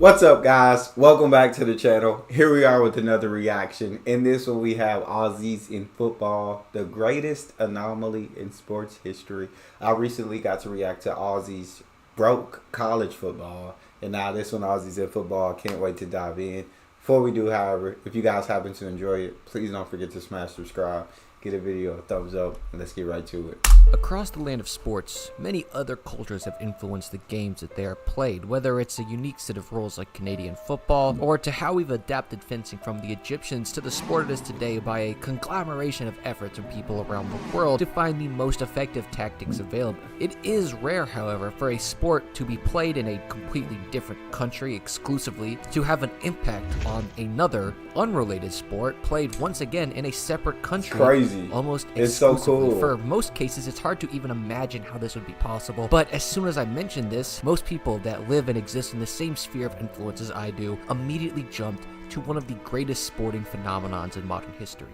What's up, guys? Welcome back to the channel. Here we are with another reaction. In this one, we have Aussies in football, the greatest anomaly in sports history. I recently got to react to Aussies broke college football, and now this one, Aussies in football. Can't wait to dive in. Before we do, however, if you guys happen to enjoy it, please don't forget to smash subscribe, give the video a thumbs up, and let's get right to it. Across the land of sports, many other cultures have influenced the games that they are played, whether it's a unique set of rules like Canadian football, or to how we've adapted fencing from the Egyptians to the sport it is today by a conglomeration of efforts from people around the world to find the most effective tactics available. It is rare, however, for a sport to be played in a completely different country exclusively to have an impact on another unrelated sport played once again in a separate country. It's crazy. Almost It's so exclusively. cool. For most cases, it's hard to even imagine how this would be possible. But as soon as I mentioned this, most people that live and exist in the same sphere of influence as I do immediately jumped to one of the greatest sporting phenomenons in modern history: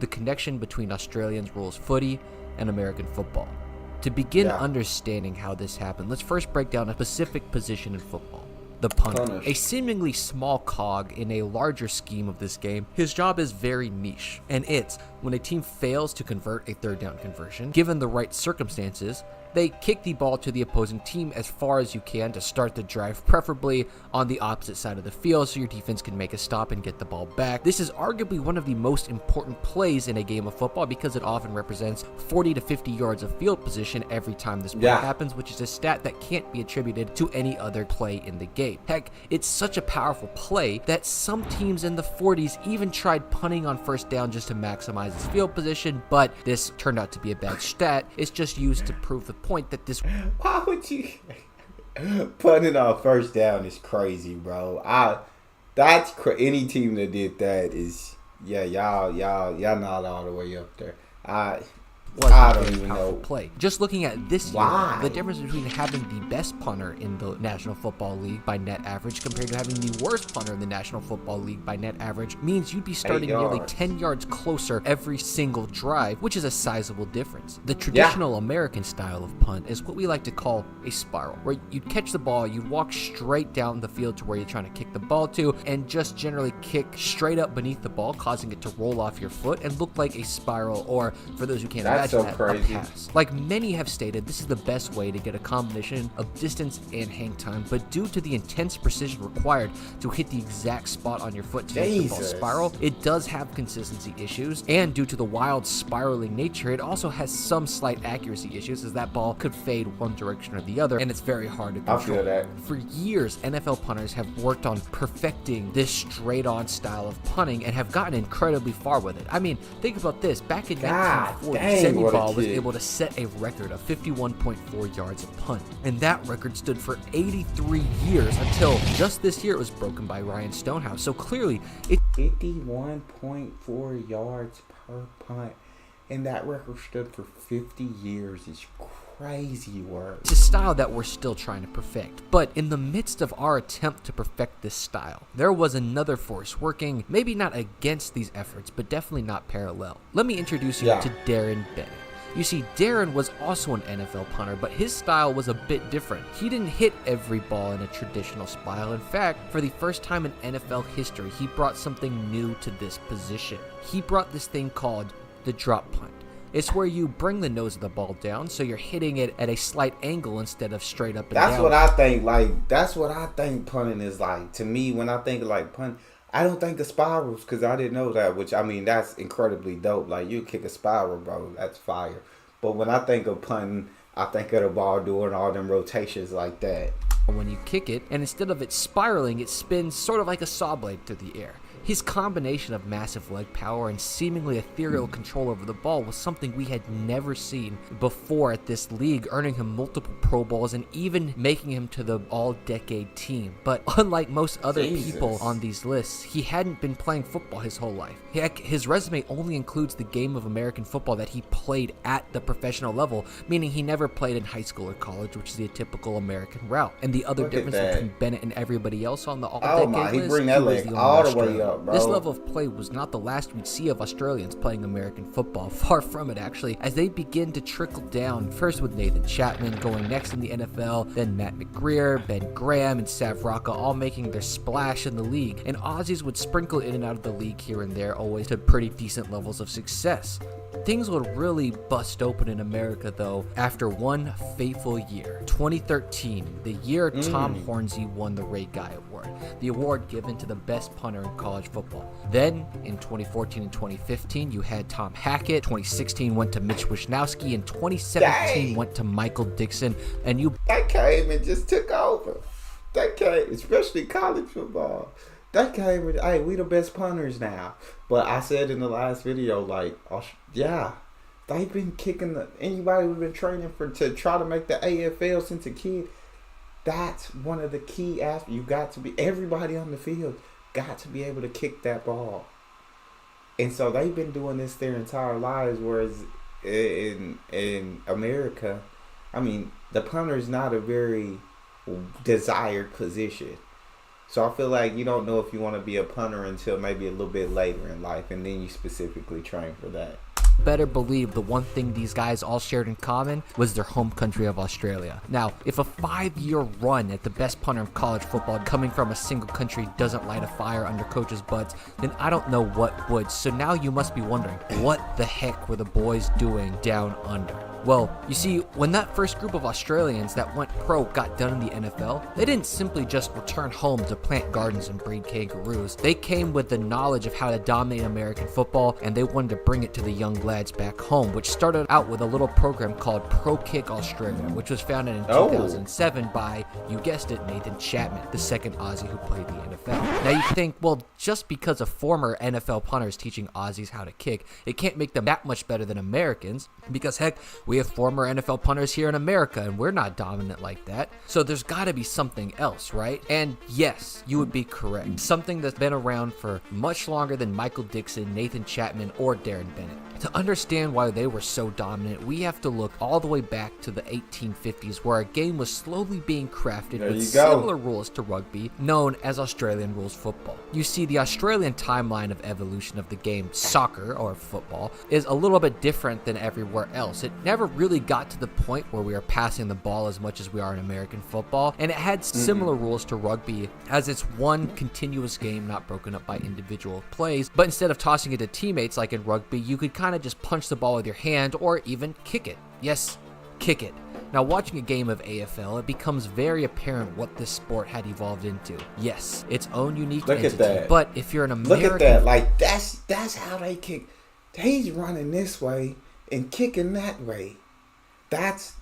the connection between Australians' rules footy and American football. To begin understanding how this happened, let's first break down a specific position in football: the punter. A seemingly small cog in a larger scheme of this game, his job is very niche, and it's when a team fails to convert a third down conversion, given the right circumstances, they kick the ball to the opposing team as far as you can to start the drive, preferably on the opposite side of the field so your defense can make a stop and get the ball back. This is arguably one of the most important plays in a game of football because it often represents 40 to 50 yards of field position every time this play happens, which is a stat that can't be attributed to any other play in the game. Heck, it's such a powerful play that some teams in the 40s even tried punting on first down just to maximize its field position, but this turned out to be a bad stat. It's just used to prove the point that this... Why would you... Punting on first down is crazy, bro. Any team that did that is... Yeah, y'all not all the way up there. I don't even know. Play. Just looking at this Why? year, the difference between having the best punter in the National Football League by net average compared to having the worst punter in the National Football League by net average means you'd be starting nearly 10 yards closer every single drive, which is a sizable difference. The traditional American style of punt is what we like to call a spiral, where you'd catch the ball, you'd walk straight down the field to where you're trying to kick the ball to, and just generally kick straight up beneath the ball, causing it to roll off your foot and look like a spiral, or for those who can't imagine so that, crazy. a pass. Like many have stated, this is the best way to get a combination of distance and hang time, but due to the intense precision required to hit the exact spot on your foot to make the ball spiral, it does have consistency issues, and due to the wild spiraling nature, it also has some slight accuracy issues as that ball could fade one direction or the other, and it's very hard to control. I feel that. For years, NFL punters have worked on perfecting this straight-on style of punting and have gotten incredibly far with it. I mean, think about this. Back in 1940, Sammy Baugh was able to set a record of 51.4 yards a punt, and that record stood for 83 years until just this year it was broken by Ryan Stonehouse. So clearly, it 51.4 yards per punt, and that record stood for 50 years. It's crazy work. It's a style that we're still trying to perfect. But in the midst of our attempt to perfect this style, there was another force working, maybe not against these efforts, but definitely not parallel. Let me introduce you to Darren Bennett. You see, Darren was also an NFL punter, but his style was a bit different. He didn't hit every ball in a traditional style. In fact, for the first time in NFL history, he brought something new to this position. He brought this thing called the drop punt. It's where you bring the nose of the ball down, so you're hitting it at a slight angle instead of straight up and down. That's what I think. That's what I think punting is like. To me, when I think of like punt, I don't think of spirals because I didn't know that. Which I mean, that's incredibly dope. Like you kick a spiral, bro, that's fire. But when I think of punting, I think of the ball doing all them rotations like that. When you kick it, and instead of it spiraling, it spins sort of like a saw blade through the air. His combination of massive leg power and seemingly ethereal control over the ball was something we had never seen before at this league, earning him multiple Pro Bowls and even making him to the all-decade team. But unlike most other people on these lists, he hadn't been playing football his whole life. Heck, his resume only includes the game of American football that he played at the professional level, meaning he never played in high school or college, which is the typical American route. And the other difference between Bennett and everybody else on the all-decade list, he bring that leg all the way up. out, bro. This level of play was not the last we'd see of Australians playing American football. Far from it, actually, as they begin to trickle down, first with Nathan Chapman going next in the NFL, then Matt McGreer, Ben Graham, and Sav Rocca all making their splash in the league, and Aussies would sprinkle in and out of the league here and there, always to pretty decent levels of success. Things would really bust open in America, though, after one fateful year. 2013, the year Tom Hornsey won the Ray Guy Award, the award given to the best punter in college football. Then, in 2014 and 2015, you had Tom Hackett. 2016 went to Mitch Wisnowski, and 2017 went to Michael Dixon. And that came and just took over. That came, especially college football. That came with, hey, we the best punters now. But I said in the last video, like, yeah, they've been kicking anybody who's been training to try to make the AFL since a kid. That's one of the key aspects. You got to be, everybody on the field got to be able to kick that ball. And so they've been doing this their entire lives, whereas in America, I mean, the punter is not a very desired position. So I feel like you don't know if you want to be a punter until maybe a little bit later in life, and then you specifically train for that. better believe the one thing these guys all shared in common was their home country of Australia. Now, if a 5-year run at the best punter in college football coming from a single country doesn't light a fire under coaches' butts, then I don't know what would. So now you must be wondering, what the heck were the boys doing down under? Well, you see, when that first group of Australians that went pro got done in the NFL, they didn't simply just return home to plant gardens and breed kangaroos. They came with the knowledge of how to dominate American football, and they wanted to bring it to the young lads back home, which started out with a little program called Pro Kick Australia, which was founded in 2007 by, you guessed it, Nathan Chapman, the second Aussie who played the NFL. Now you think, well, just because a former NFL punter is teaching Aussies how to kick, it can't make them that much better than Americans, because heck, we have former NFL punters here in America, and we're not dominant like that. So there's got to be something else, right? And yes, you would be correct. Something that's been around for much longer than Michael Dixon, Nathan Chapman, or Darren Bennett. To understand why they were so dominant, we have to look all the way back to the 1850s, where a game was slowly being crafted with similar rules to rugby, known as Australian rules football. You see, the Australian timeline of evolution of the game, soccer or football, is a little bit different than everywhere else. It never really got to the point where we are passing the ball as much as we are in American football, and it had similar rules to rugby, as it's one continuous game not broken up by individual plays, but instead of tossing it to teammates like in rugby, you could kind of just punch the ball with your hand or even kick it. Yes, kick it. Now, watching a game of AFL, it becomes very apparent what this sport had evolved into. Yes, its own unique entity, but if you're an American... Look at that, like, that's how they kick. He's running this way and kicking that way. That's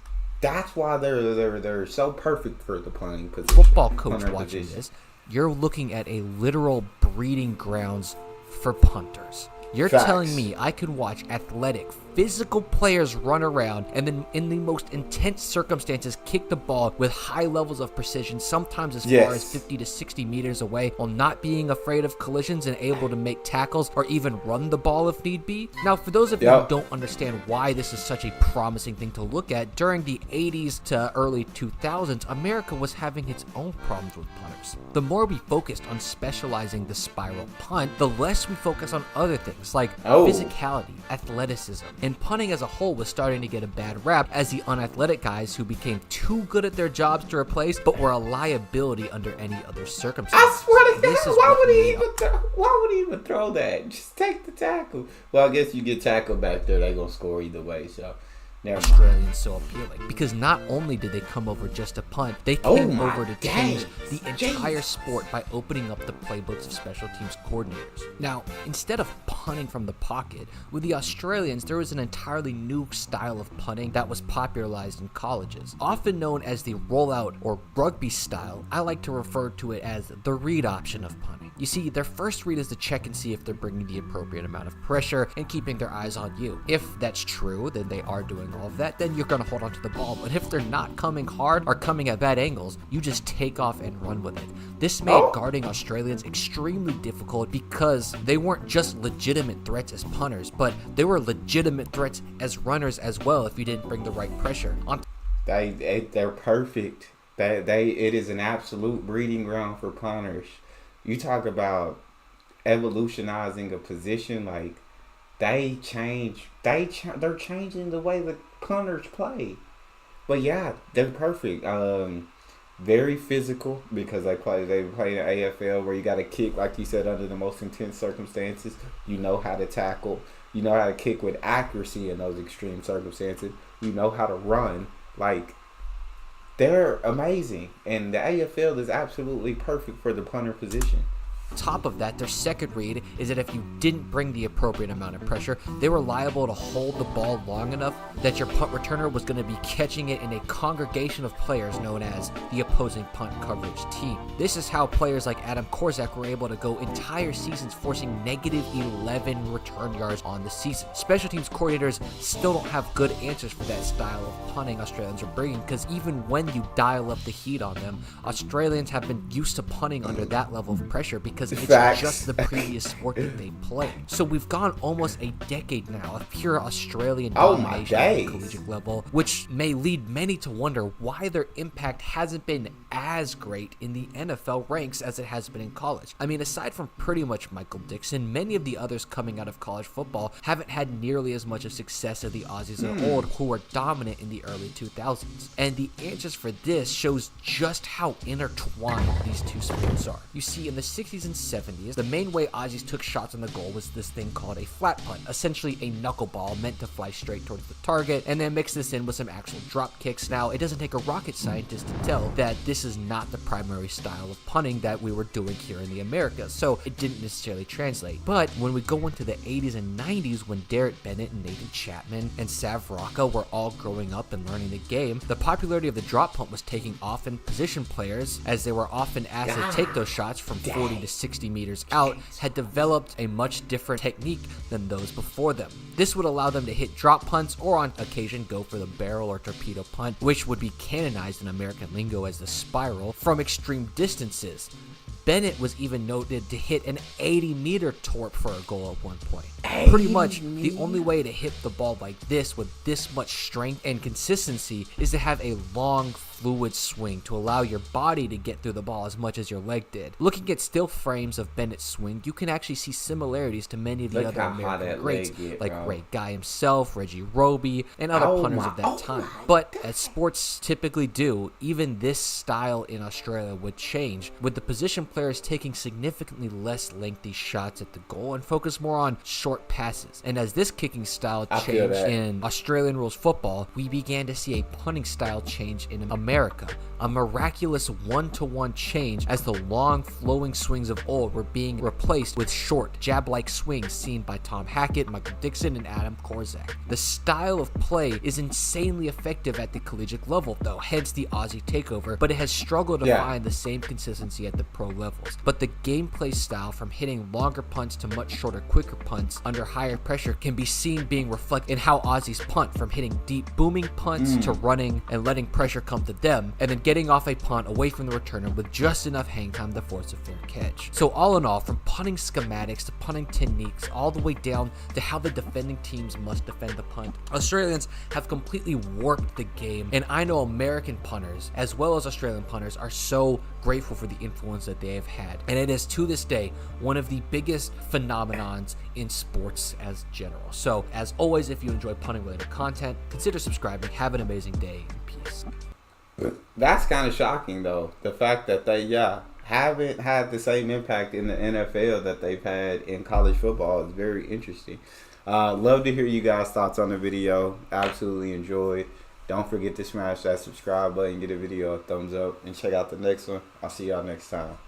why they're so perfect for the punting position. Football coach watching this, you're looking at a literal breeding grounds for punters. You're telling me I can watch athletic, physical players run around and then in the most intense circumstances kick the ball with high levels of precision, sometimes as far as 50 to 60 meters away, while not being afraid of collisions and able to make tackles or even run the ball if need be? Now, for those of you who don't understand why this is such a promising thing to look at, during the 80s to early 2000s, America was having its own problems with punters. The more we focused on specializing the spiral punt, the less we focus on other things like physicality, athleticism, and punting as a whole was starting to get a bad rap as the unathletic guys who became too good at their jobs to replace, but were a liability under any other circumstances. I swear to God, why would he even throw that? Just take the tackle. Well, I guess you get tackled back there, they're going to score either way, so... Australians so appealing because not only did they come over just to punt, they came over to change the entire sport by opening up the playbooks of special teams coordinators. Now, instead of punting from the pocket, with the Australians, there was an entirely new style of punting that was popularized in colleges. Often known as the rollout or rugby style, I like to refer to it as the read option of punting. You see, their first read is to check and see if they're bringing the appropriate amount of pressure and keeping their eyes on you. If that's true, then they are doing all of that, then you're going to hold on to the ball. But if they're not coming hard or coming at bad angles, you just take off and run with it. This made guarding Australians extremely difficult because they weren't just legitimate threats as punters, but they were legitimate threats as runners as well if you didn't bring the right pressure. They're perfect. It is an absolute breeding ground for punters. You talk about evolutionizing a position. Like they're changing the way the punters play. But yeah, they're perfect. Very physical because they play in the AFL where you got to kick, like you said, under the most intense circumstances. You know how to tackle. You know how to kick with accuracy in those extreme circumstances. You know how to run. Like, they're amazing. And the AFL is absolutely perfect for the punter position. Top of that, their second read is that if you didn't bring the appropriate amount of pressure, they were liable to hold the ball long enough that your punt returner was going to be catching it in a congregation of players known as the opposing punt coverage team. This is how players like Adam Korzak were able to go entire seasons forcing negative 11 return yards on the season. Special teams coordinators still don't have good answers for that style of punting Australians are bringing, because even when you dial up the heat on them, Australians have been used to punting under that level of pressure because it's just the previous sport that they play. So we've gone almost a decade now of pure Australian domination at the collegiate level, which may lead many to wonder why their impact hasn't been as great in the NFL ranks as it has been in college. I mean, aside from pretty much Michael Dixon, many of the others coming out of college football haven't had nearly as much of success as the Aussies of old, who were dominant in the early 2000s. And the answers for this shows just how intertwined these two sports are. You see, in the 60s and 70s, the main way Aussies took shots on the goal was this thing called a flat punt, essentially a knuckleball meant to fly straight towards the target, and then mix this in with some actual drop kicks. Now, it doesn't take a rocket scientist to tell that this is not the primary style of punting that we were doing here in the Americas, so it didn't necessarily translate. But when we go into the 80s and 90s, when Derek Bennett and Nathan Chapman and Sav Rocca were all growing up and learning the game, the popularity of the drop punt was taking off, and position players, as they were often asked to take those shots from 40 to 60 meters out, had developed a much different technique than those before them. This would allow them to hit drop punts or on occasion go for the barrel or torpedo punt, which would be canonized in American lingo as the spiral, from extreme distances. Bennett was even noted to hit an 80-meter torp for a goal at one point. Pretty much the only way to hit the ball like this with this much strength and consistency is to have a long, fluid swing to allow your body to get through the ball as much as your leg did. Looking at still frames of Bennett's swing, you can actually see similarities to many of the other American greats, like Ray Guy himself, Reggie Roby, and other punters of that time. But as sports typically do, even this style in Australia would change, with the position players taking significantly less lengthy shots at the goal and focus more on short passes. And as this kicking style changed in Australian rules football, we began to see a punting style change in America. A miraculous one-to-one change as the long flowing swings of old were being replaced with short jab-like swings seen by Tom Hackett, Michael Dixon, and Adam Korzak. The style of play is insanely effective at the collegiate level though, hence the Aussie takeover, but it has struggled to find the same consistency at the pro levels. But the gameplay style, from hitting longer punts to much shorter, quicker punts under higher pressure, can be seen being reflected in how Aussies punt, from hitting deep booming punts to running and letting pressure come to them, and then getting off a punt away from the returner with just enough hang time to force a fair catch. So all in all, from punting schematics to punting techniques, all the way down to how the defending teams must defend the punt, Australians have completely warped the game, and I know American punters as well as Australian punters are so grateful for the influence that they have had, and it is to this day one of the biggest phenomenons in sports as general. So as always, if you enjoy punting related content, consider subscribing. Have an amazing day, and peace. That's kind of shocking though, the fact that they haven't had the same impact in the NFL that they've had in college football is very interesting. Love to hear you guys' thoughts on the video. Absolutely enjoyed. Don't forget to smash that subscribe button, get a video a thumbs up, and check out the next one. I'll see y'all next time.